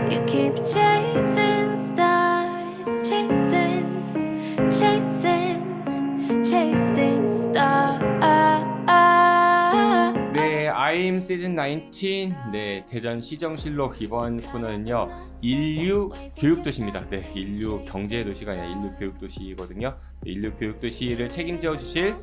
You keep chasing stars, chasing stars. 네, I'm Season 19. 네, 대전 시정실록 이번 코너는요. 인류 교육도시입니다. 네, 인류 경제도시가 아니라 인류 교육도시거든요. 네, 인류 교육도시를 책임져 주실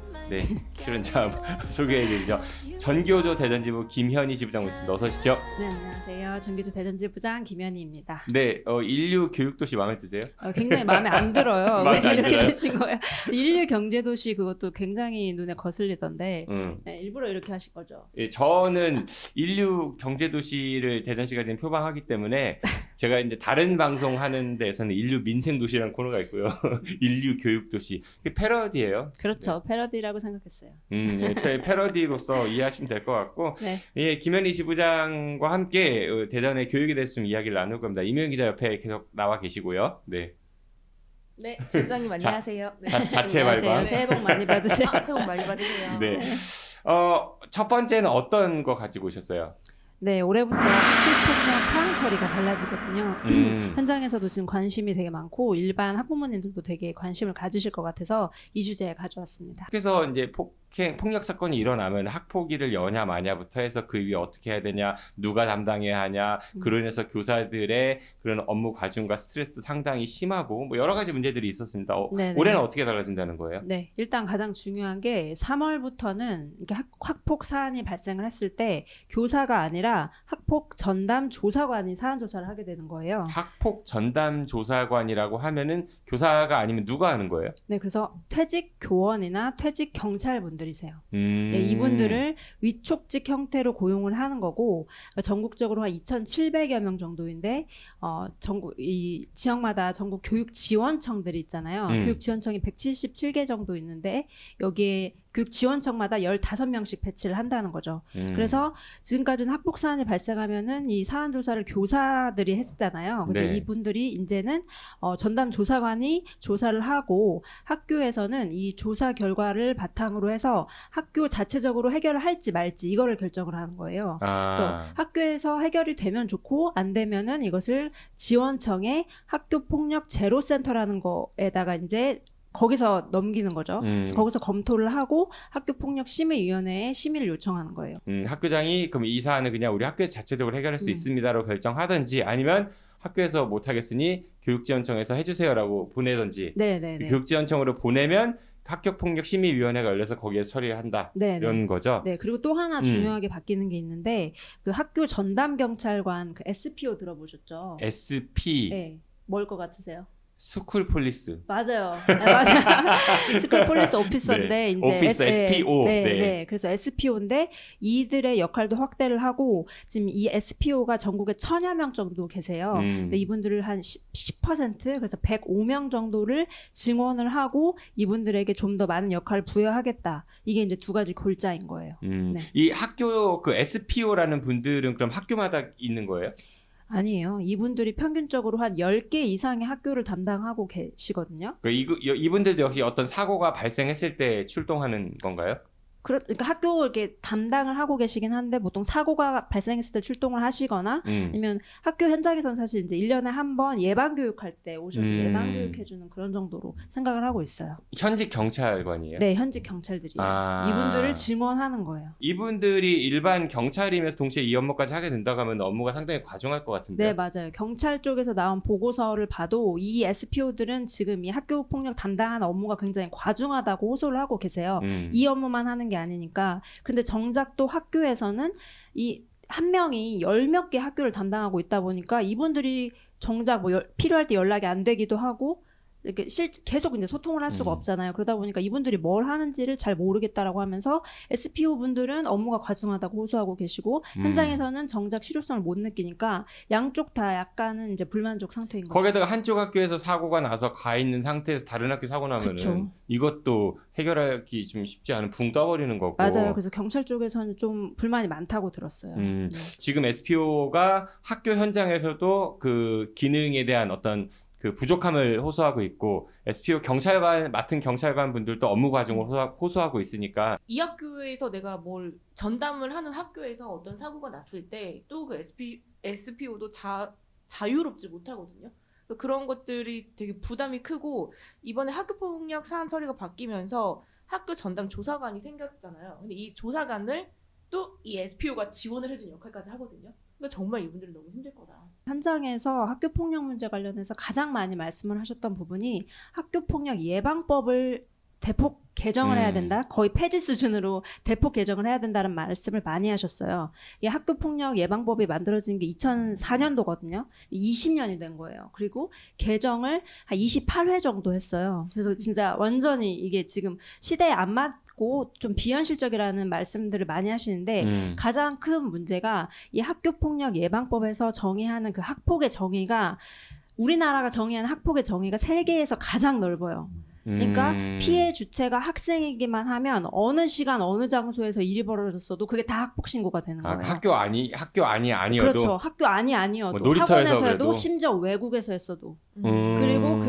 출연자 소개해드리죠. 전교조 대전지부 김현희 지부장 모십니다. 어서 오십시오. 네, 안녕하세요. 전교조 대전지부장 김현희입니다. 네, 인류 교육도시 마음에 드세요? 굉장히 마음에 안 들어요. 마음에 왜 안 이렇게 들어요? 되신 거예요? 인류 경제도시 그것도 굉장히 눈에 거슬리던데 네, 일부러 이렇게 하실 거죠? 예, 저는 인류 경제도시를 대전시가 지금 표방하기 때문에 제가 이제 다른 방송 하는 데에서는 인류 민생도시라는 코너가 있고요. 인류 교육도시. 이게 패러디예요. 그렇죠. 패러디라고 생각했어요. 예, 패러디로서 이해하시면 될 것 같고, 네. 예, 김현희 지부장과 함께 대전의 교육에 대해서 좀 이야기를 나눌 겁니다. 이명희 기자 옆에 계속 나와 계시고요. 네. 네, 지부장님 안녕하세요. 네. 자체 안녕하세요. 발광. 새해 복 많이 받으세요. 새해 복 많이 받으세요. 네. 첫 번째는 어떤 거 가지고 오셨어요? 네, 올해부터 학교폭력 사항 처리가 달라지거든요. 음. 현장에서도 지금 관심이 되게 많고 일반 학부모님들도 되게 관심을 가지실 것 같아서 이 주제 가져왔습니다. 학교에서 이제 폭력 사건이 일어나면 학폭위를 여냐 마냐부터 해서 그 위에 어떻게 해야 되냐, 누가 담당해야 하냐, 그로 인해서 교사들의 그런 업무 과중과 스트레스도 상당히 심하고 뭐 여러 가지 문제들이 있었습니다. 네네. 올해는 어떻게 달라진다는 거예요? 네, 일단 가장 중요한 게 3월부터는 이렇게 학폭 사안이 발생을 했을 때 교사가 아니라 학폭 전담 조사관이 사안 조사를 하게 되는 거예요. 학폭 전담 조사관이라고 하면은 교사가 아니면 누가 하는 거예요? 네, 그래서 퇴직 교원이나 퇴직 경찰분들이세요. 네, 이분들을 위촉직 형태로 고용을 하는 거고 전국적으로 한 2,700여 명 정도인데 전국 이 지역마다 전국 교육 지원청들이 있잖아요. 교육 지원청이 177개 정도 있는데 여기에 교육 지원청마다 15명씩 배치를 한다는 거죠. 그래서 지금까지는 학폭 사안이 발생하면은 이 사안 조사를 교사들이 했잖아요. 근데 네. 이분들이 이제는 전담 조사관이 조사를 하고 학교에서는 이 조사 결과를 바탕으로 해서 학교 자체적으로 해결을 할지 말지 이거를 결정을 하는 거예요. 그래서 학교에서 해결이 되면 좋고 안 되면은 이것을 지원청의 학교 폭력 제로 센터라는 거에다가 이제 거기서 넘기는 거죠. 그래서 거기서 검토를 하고 학교폭력심의위원회에 심의를 요청하는 거예요. 학교장이 그럼 이 사안을 그냥 우리 학교에서 자체적으로 해결할 수 있습니다라고 결정하든지 아니면 학교에서 못하겠으니 교육지원청에서 해주세요라고 보내든지 네네네. 교육지원청으로 보내면 학교폭력심의위원회가 열려서 거기에서 처리한다 이런 거죠. 네, 그리고 또 하나 중요하게 바뀌는 게 있는데 그 학교 전담 경찰관 그 SPO 들어보셨죠? SP 네, 뭘 것 같으세요? 스쿨 폴리스. 맞아요. 네, 맞아요. 스쿨 폴리스 오피서인데 네. 이제 오피서 SPO. 네, 네. 네. 그래서 SPO인데 이들의 역할도 확대를 하고 지금 이 SPO가 전국에 1,000여 명 정도 계세요. 근데 이분들을 한 10% 그래서 105명 정도를 증원을 하고 이분들에게 좀 더 많은 역할을 부여하겠다. 이게 이제 두 가지 골자인 거예요. 네. 이 학교 그 SPO라는 분들은 그럼 학교마다 있는 거예요? 아니에요. 이분들이 평균적으로 한 10개 이상의 학교를 담당하고 계시거든요. 이분들도 역시 어떤 사고가 발생했을 때 출동하는 건가요? 그러니까 학교 이렇게 담당을 하고 계시긴 한데 보통 사고가 발생했을 때 출동을 하시거나 아니면 학교 현장에서는 사실 이제 1년에 한 번 예방교육할 때 오셔서 예방교육해주는 그런 정도로 생각을 하고 있어요. 현직 경찰관이에요? 네, 현직 경찰들이에요. 이분들을 증원하는 거예요. 이분들이 일반 경찰이면서 동시에 이 업무까지 하게 된다고 하면 업무가 상당히 과중할 것 같은데요? 네, 맞아요. 경찰 쪽에서 나온 보고서를 봐도 이 SPO들은 지금 이 학교 폭력 담당하는 업무가 굉장히 과중하다고 호소를 하고 계세요. 이 업무만 하는 게 아니니까. 근데 정작 또 학교에서는 이 한 명이 10몇 개 학교를 담당하고 있다 보니까 이분들이 정작 뭐 필요할 때 연락이 안 되기도 하고 이렇게 계속 이제 소통을 할 수가 없잖아요. 그러다 보니까 이분들이 뭘 하는지를 잘 모르겠다라고 하면서 SPO 분들은 업무가 과중하다고 호소하고 계시고 현장에서는 정작 실효성을 못 느끼니까 양쪽 다 약간은 이제 불만족 상태인 거죠. 거기다가 한쪽 학교에서 사고가 나서 가 있는 상태에서 다른 학교 사고 나면은 그쵸. 이것도 해결하기 좀 쉽지 않은 붕 떠버리는 거고. 맞아요. 그래서 경찰 쪽에서는 좀 불만이 많다고 들었어요. 네. 지금 SPO가 학교 현장에서도 그 기능에 대한 어떤 그 부족함을 호소하고 있고 SPO 경찰관 맡은 경찰관 분들도 업무 과중을 호소하고 있으니까 이 학교에서 내가 뭘 전담을 하는 학교에서 어떤 사고가 났을 때 또 그 SPO도 자유롭지 못하거든요. 그래서 그런 것들이 되게 부담이 크고 이번에 학교폭력 사안 처리가 바뀌면서 학교 전담 조사관이 생겼잖아요. 근데 이 조사관을 또 이 SPO가 지원을 해준 역할까지 하거든요. 그러니까 정말 이분들은 너무 힘들 거다. 현장에서 학교 폭력 문제 관련해서 가장 많이 말씀을 하셨던 부분이 학교 폭력 예방법을 대폭 개정을 해야 된다. 거의 폐지 수준으로 대폭 개정을 해야 된다는 말씀을 많이 하셨어요. 이 학교 폭력 예방법이 만들어진 게 2004년도거든요. 20년이 된 거예요. 그리고 개정을 한 28회 정도 했어요. 그래서 진짜 완전히 이게 지금 시대에 안 맞고 좀 비현실적이라는 말씀들을 많이 하시는데 가장 큰 문제가 이 학교 폭력 예방법에서 정의하는 그 학폭의 정의가 우리나라가 정의하는 학폭의 정의가 세계에서 가장 넓어요. 그러니까 피해 주체가 학생이기만 하면 어느 시간 어느 장소에서 일이 벌어졌어도 그게 다 학폭 신고가 되는 거예요. 학교 아니 아니어도 그렇죠. 학교 아니어도 뭐 학원에서 그래도. 해도 심지어 외국에서 했어도 그리고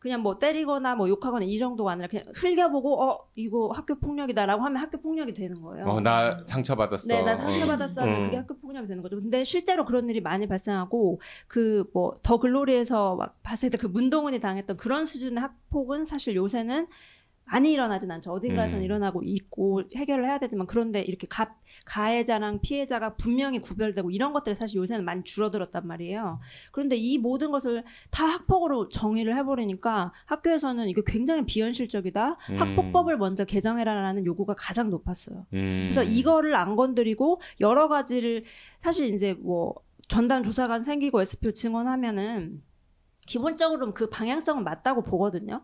그냥 뭐 때리거나 뭐 욕하거나 이 정도가 아니라 그냥 흘겨보고 이거 학교 폭력이다라고 하면 학교 폭력이 되는 거예요. 나 상처받았어. 네, 나 상처받았어 하면 그게 학교 폭력이 되는 거죠. 근데 실제로 그런 일이 많이 발생하고 그 뭐 더 글로리에서 막 봤을 때 그 문동은이 당했던 그런 수준의 학폭은 사실 요새는 많이 일어나진 않죠. 어딘가에서는 일어나고 있고 해결을 해야 되지만 그런데 이렇게 가해자랑 피해자가 분명히 구별되고 이런 것들이 사실 요새는 많이 줄어들었단 말이에요. 그런데 이 모든 것을 다 학폭으로 정의를 해버리니까 학교에서는 이게 굉장히 비현실적이다. 학폭법을 먼저 개정해라라는 요구가 가장 높았어요. 그래서 이거를 안 건드리고 여러 가지를 사실 이제 뭐 전담 조사관 생기고 SPO 증언하면은 기본적으로는 그 방향성은 맞다고 보거든요.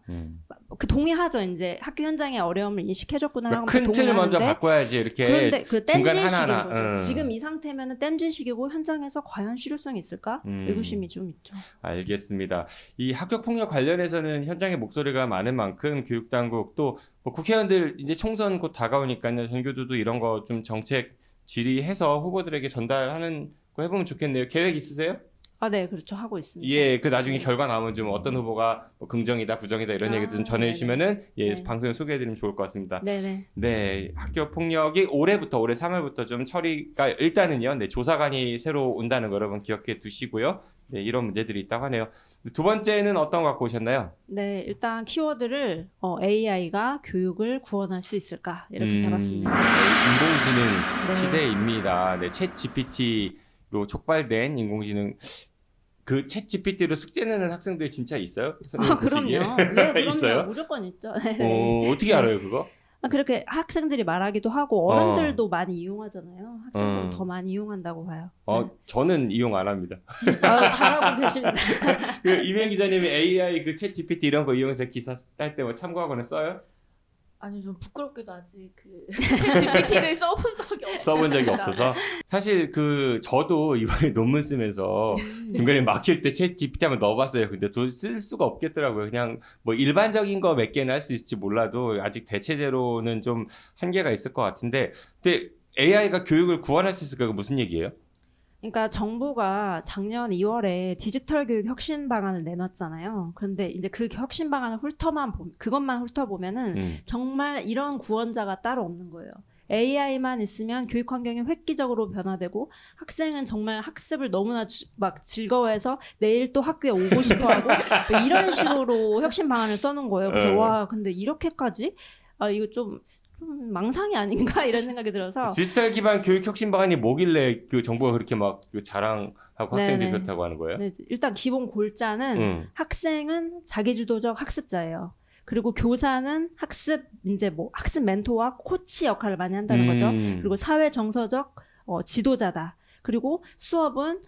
그 동의하죠. 이제 학교 현장의 어려움을 인식해줬구나 하고 큰 틀을 먼저 바꿔야지 이렇게. 그런데 그 중간 땜질식인 하나하나. 거죠. 지금 이 상태면은 땜질식이고 현장에서 과연 실효성이 있을까? 의구심이 좀 있죠. 알겠습니다. 이 학교 폭력 관련해서는 현장의 목소리가 많은 만큼 교육당국 또 뭐 국회의원들 이제 총선 곧 다가오니까요. 전교조도 이런 거 좀 정책 질의해서 후보들에게 전달하는 거 해보면 좋겠네요. 계획 있으세요? 네, 그렇죠. 하고 있습니다. 예, 그 나중에 결과 나오면 좀 어떤 후보가 뭐 긍정이다, 부정이다 이런 얘기 좀 전해주시면은 예, 방송에 소개해드리면 좋을 것 같습니다. 네네. 네, 학교 폭력이 올해 3월부터 좀 처리가 일단은요, 네, 조사관이 새로 온다는 거 여러분 기억해 두시고요. 네, 이런 문제들이 있다고 하네요. 두 번째는 어떤 거 갖고 오셨나요? 네, 일단 키워드를 AI가 교육을 구원할 수 있을까 이렇게 잡았습니다. 인공지능 네. 시대입니다. 네, 챗 GPT로 촉발된 인공지능. 그 챗 GPT로 숙제 내는 학생들 진짜 있어요? 그럼요. 네, 그럼요. 있어요? 무조건 있죠. 네. 어떻게 알아요, 그거? 그렇게 학생들이 말하기도 하고 어른들도 많이 이용하잖아요. 학생들은 더 많이 이용한다고 봐요. 저는 이용 안 합니다. 잘하고 계십니다. 그 이명 기자님이 AI 그 챗 GPT 이런 거 이용해서 기사 딸 때 뭐 참고하거나 써요? 아니 좀 부끄럽게도 아직 그 GPT를 써본 적이 없어서 사실 그 저도 이번에 논문 쓰면서 중간에 막힐 때 챗 GPT 한번 넣어봤어요. 근데 또 쓸 수가 없겠더라고요. 그냥 뭐 일반적인 거 몇 개는 할 수 있을지 몰라도 아직 대체제로는 좀 한계가 있을 것 같은데, 근데 AI가 교육을 구원할 수 있을까? 무슨 얘기예요? 그러니까 정부가 작년 2월에 디지털 교육 혁신 방안을 내놨잖아요. 그런데 이제 그 혁신 방안을 그것만 훑어보면은 정말 이런 구원자가 따로 없는 거예요. AI만 있으면 교육 환경이 획기적으로 변화되고 학생은 정말 학습을 너무나 막 즐거워해서 내일 또 학교에 오고 싶어하고 뭐 이런 식으로 혁신 방안을 써놓은 거예요. 그래서 와, 근데 이렇게까지? 이거 좀 망상이 아닌가 이런 생각이 들어서 디지털 기반 교육 혁신 방안이 뭐길래 그 정부가 그렇게 막 자랑하고 학생들이 그렇다고 하는 거예요? 네, 일단 기본 골자는 학생은 자기주도적 학습자예요. 그리고 교사는 학습 멘토와 코치 역할을 많이 한다는 거죠. 그리고 사회 정서적 지도자다. 그리고 수업은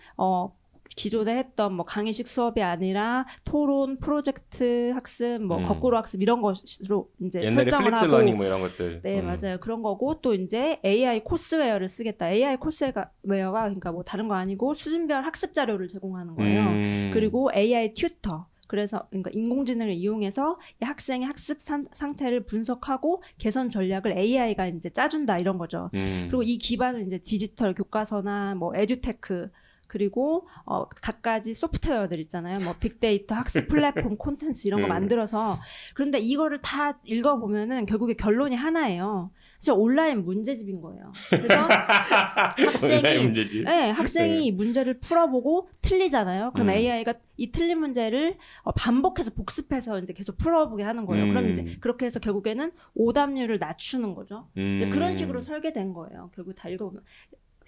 기존에 했던 뭐 강의식 수업이 아니라 토론, 프로젝트 학습, 뭐 거꾸로 학습 이런 것으로 이제 설정을 하고. 옛날에 플립드 러닝 뭐 이런 것들. 네, 맞아요. 그런 거고 또 이제 AI 코스웨어를 쓰겠다. AI 코스웨어가 그러니까 뭐 다른 거 아니고 수준별 학습 자료를 제공하는 거예요. 그리고 AI 튜터. 그래서 그러니까 인공지능을 이용해서 이 학생의 학습 상태를 분석하고 개선 전략을 AI가 이제 짜준다 이런 거죠. 그리고 이 기반은 이제 디지털 교과서나 뭐 에듀테크 그리고 갖가지 소프트웨어들 있잖아요. 뭐 빅데이터, 학습 플랫폼, 콘텐츠 이런 거 만들어서 그런데 이거를 다 읽어보면은 결국에 결론이 하나예요. 진짜 온라인 문제집인 거예요. 그래서 온라인 문제집. 네, 학생이 문제를 풀어보고 틀리잖아요. 그럼 AI가 이 틀린 문제를 반복해서 복습해서 이제 계속 풀어보게 하는 거예요. 그럼 이제 그렇게 해서 결국에는 오답률을 낮추는 거죠. 그런 식으로 설계된 거예요. 결국 다 읽어보면.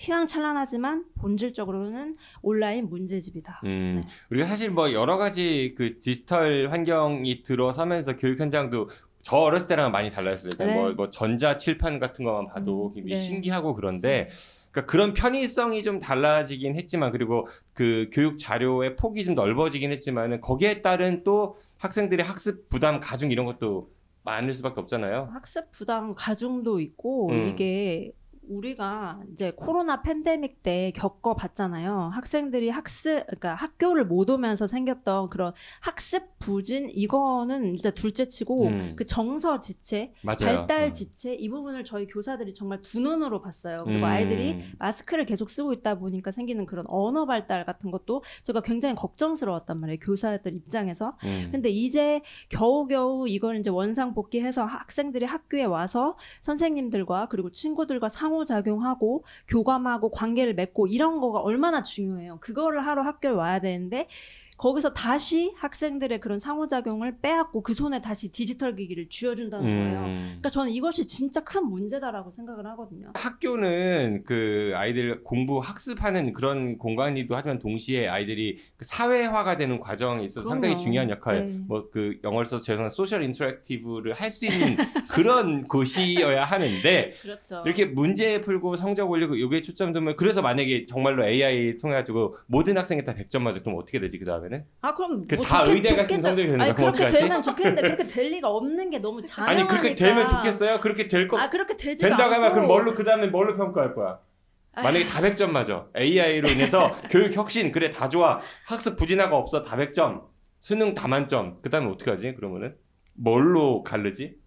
휘황찬란하지만 본질적으로는 온라인 문제집이다. 네. 우리가 사실 뭐 여러 가지 그 디지털 환경이 들어서면서 교육 현장도 저 어렸을 때랑 많이 달라졌어요. 일단 네. 뭐 전자 칠판 같은 것만 봐도 굉장히 네. 신기하고 그런데 그러니까 그런 편의성이 좀 달라지긴 했지만 그리고 그 교육 자료의 폭이 좀 넓어지긴 했지만은 거기에 따른 또 학생들의 학습 부담 가중 이런 것도 많을 수밖에 없잖아요. 학습 부담 가중도 있고 이게 우리가 이제 코로나 팬데믹 때 겪어봤잖아요. 학생들이 그러니까 학교를 못 오면서 생겼던 그런 학습 부진 이거는 일단 둘째치고 그 정서 지체, 맞아요. 발달 지체 이 부분을 저희 교사들이 정말 두 눈으로 봤어요. 그리고 아이들이 마스크를 계속 쓰고 있다 보니까 생기는 그런 언어 발달 같은 것도 제가 굉장히 걱정스러웠단 말이에요. 교사들 입장에서. 근데 이제 겨우겨우 이걸 이제 원상복귀해서 학생들이 학교에 와서 선생님들과 그리고 친구들과 상호작용하고 교감하고 관계를 맺고 이런 거가 얼마나 중요해요. 그거를 하러 학교에 와야 되는데 거기서 다시 학생들의 그런 상호작용을 빼앗고 그 손에 다시 디지털 기기를 쥐어준다는 거예요. 그러니까 저는 이것이 진짜 큰 문제다라고 생각을 하거든요. 학교는 그 아이들 공부 학습하는 그런 공간이기도 하지만 동시에 아이들이 그 사회화가 되는 과정에 있어서 그럼요. 상당히 중요한 역할, 네. 뭐 그 영어를 써서 죄송한 소셜 인터랙티브를 할 수 있는 그런 곳이어야 하는데 그렇죠. 이렇게 문제 풀고 성적 올리고 이게 초점 두면 그래서 만약에 정말로 AI 통해 가지고 모든 학생이 다 100점 맞아 그럼 어떻게 되지 그 다음에는? 아 그럼 그 뭐 다 의대 같은 성적이 되는 아니 거야? 그렇게 되면 좋겠는데 그렇게 될 리가 없는 게 너무 잔인하니까. 아니 그렇게 되면 좋겠어요? 그렇게 될 거 그렇게 되지가 된다고 하면 않고. 그럼 뭘로 그 다음에 뭘로 평가할 거야? 만약에 다 100점 맞아. AI로 인해서 교육 혁신 그래 다 좋아. 학습 부진화가 없어 다 100점. 수능 다 만점. 그 다음에 어떻게 하지? 그러면은 뭘로 가르지?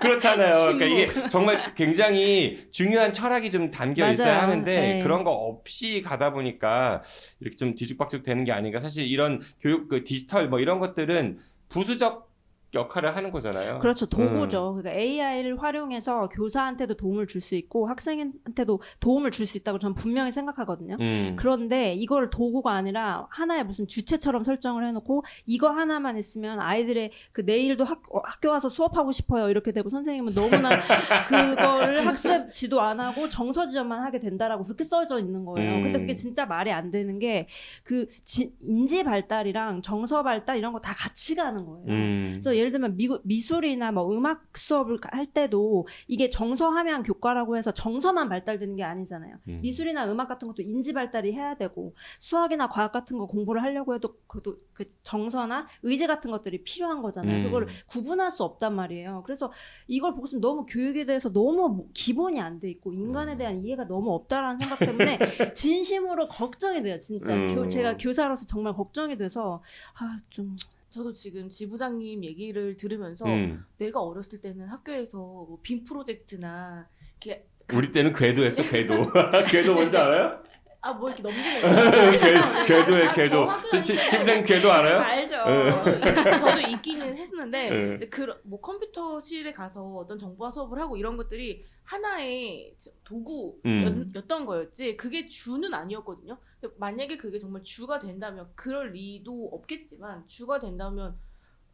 그렇잖아요. 그러니까 이게 정말 굉장히 중요한 철학이 좀 담겨 맞아요. 있어야 하는데 네. 그런 거 없이 가다 보니까 이렇게 좀 뒤죽박죽 되는 게 아닌가. 사실 이런 교육 그 디지털 뭐 이런 것들은 부수적 역할을 하는 거잖아요. 그렇죠. 도구죠. 그러니까 AI를 활용해서 교사한테도 도움을 줄 수 있고 학생한테도 도움을 줄 수 있다고 저는 분명히 생각하거든요. 그런데 이걸 도구가 아니라 하나의 무슨 주체처럼 설정을 해놓고 이거 하나만 있으면 아이들의 그 내일도 학교 와서 수업하고 싶어요 이렇게 되고 선생님은 너무나 그거를 학습 지도 안 하고 정서 지원만 하게 된다라고 그렇게 써져 있는 거예요. 근데 그게 진짜 말이 안 되는 게 그 인지 발달이랑 정서 발달 이런 거 다 같이 가는 거예요. 그래서 예를 들면 미술이나 뭐 음악 수업을 할 때도 이게 정서 함양 교과라고 해서 정서만 발달되는 게 아니잖아요. 미술이나 음악 같은 것도 인지 발달이 해야 되고 수학이나 과학 같은 거 공부를 하려고 해도 그것도 그 정서나 의지 같은 것들이 필요한 거잖아요. 그걸 구분할 수 없단 말이에요. 그래서 이걸 보고 있으면 너무 교육에 대해서 너무 기본이 안 돼 있고 인간에 대한 이해가 너무 없다라는 생각 때문에 진심으로 걱정이 돼요. 진짜 제가 교사로서 정말 걱정이 돼서 좀 저도 지금 지부장님 얘기를 들으면서 내가 어렸을 때는 학교에서 뭐 빔 프로젝트나 이렇게 우리 때는 궤도였어, 궤도. 궤도 뭔지 알아요? 뭐 이렇게 넘기는 거 궤도에 궤도. 지부장 궤도 알아요? 알죠. 저도 있기는 했었는데 뭐 컴퓨터실에 가서 어떤 정보화 수업을 하고 이런 것들이 하나의 도구였던 거였지 그게 주는 아니었거든요. 근데 만약에 그게 정말 주가 된다면 그럴 리도 없겠지만 주가 된다면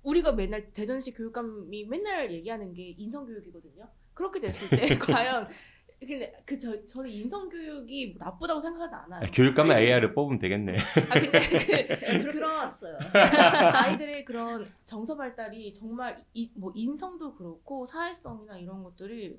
우리가 맨날 대전시 교육감이 맨날 얘기하는 게 인성교육이거든요. 그렇게 됐을 때 과연 근데 저는 인성교육이 뭐 나쁘다고 생각하지 않아요. 교육감은 AI를 뽑으면 되겠네. 근데 그런 아이들의 그런 정서 발달이 정말 뭐 인성도 그렇고 사회성이나 이런 것들이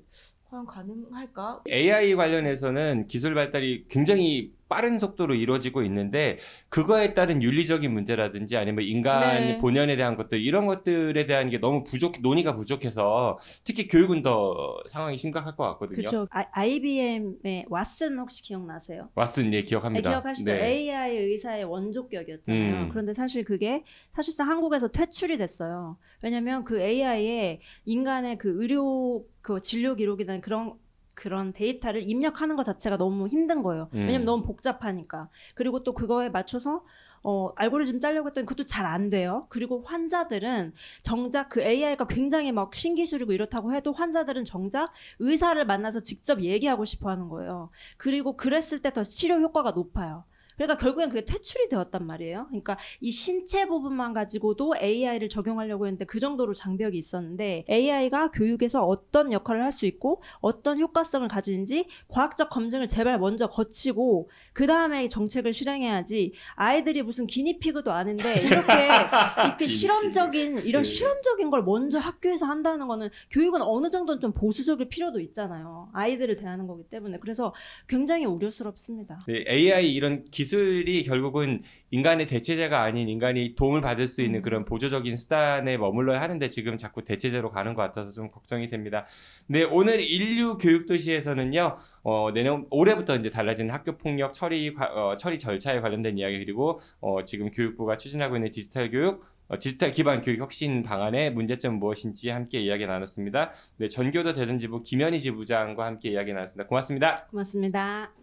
과연 가능할까? AI 관련해서는 기술 발달이 굉장히 빠른 속도로 이루어지고 있는데 그거에 따른 윤리적인 문제라든지 아니면 인간 본연에 대한 것들 이런 것들에 대한 게 너무 논의가 부족해서 특히 교육은 더 상황이 심각할 것 같거든요. 그렇죠. IBM의 왓슨 혹시 기억나세요? 왓슨 예 기억합니다. 기억하시죠? AI 의사의 원조격이었잖아요. 그런데 사실 그게 사실상 한국에서 퇴출이 됐어요. 왜냐하면 그 AI에 인간의 그 의료 그 진료 기록이나 그런 그런 데이터를 입력하는 것 자체가 너무 힘든 거예요. 왜냐면 너무 복잡하니까. 그리고 또 그거에 맞춰서 알고리즘 짜려고 했더니 그것도 잘 안 돼요. 그리고 환자들은 정작 그 AI가 굉장히 막 신기술이고 이렇다고 해도 환자들은 정작 의사를 만나서 직접 얘기하고 싶어 하는 거예요. 그리고 그랬을 때 더 치료 효과가 높아요. 그러니까 결국엔 그게 퇴출이 되었단 말이에요. 그러니까 이 신체 부분만 가지고도 AI를 적용하려고 했는데 그 정도로 장벽이 있었는데 AI가 교육에서 어떤 역할을 할 수 있고 어떤 효과성을 가지는지 과학적 검증을 제발 먼저 거치고 그 다음에 정책을 실행해야지 아이들이 무슨 기니피그도 아닌데 이렇게 실험적인 이런 실험적인 걸 먼저 학교에서 한다는 거는 교육은 어느 정도는 좀 보수적일 필요도 있잖아요. 아이들을 대하는 거기 때문에 그래서 굉장히 우려스럽습니다. 네, AI 이런 기술이 결국은 인간의 대체제가 아닌 인간이 도움을 받을 수 있는 그런 보조적인 수단에 머물러야 하는데 지금 자꾸 대체제로 가는 것 같아서 좀 걱정이 됩니다. 네, 오늘 인류 교육 도시에서는요. 내년 올해부터 이제 달라지는 학교 폭력 처리 절차에 관련된 이야기 그리고 지금 교육부가 추진하고 있는 디지털 교육 디지털 기반 교육 혁신 방안의 문제점은 무엇인지 함께 이야기 나눴습니다. 네, 전교도 대전지부 김현희 지부장과 함께 이야기 나눴습니다. 고맙습니다. 고맙습니다.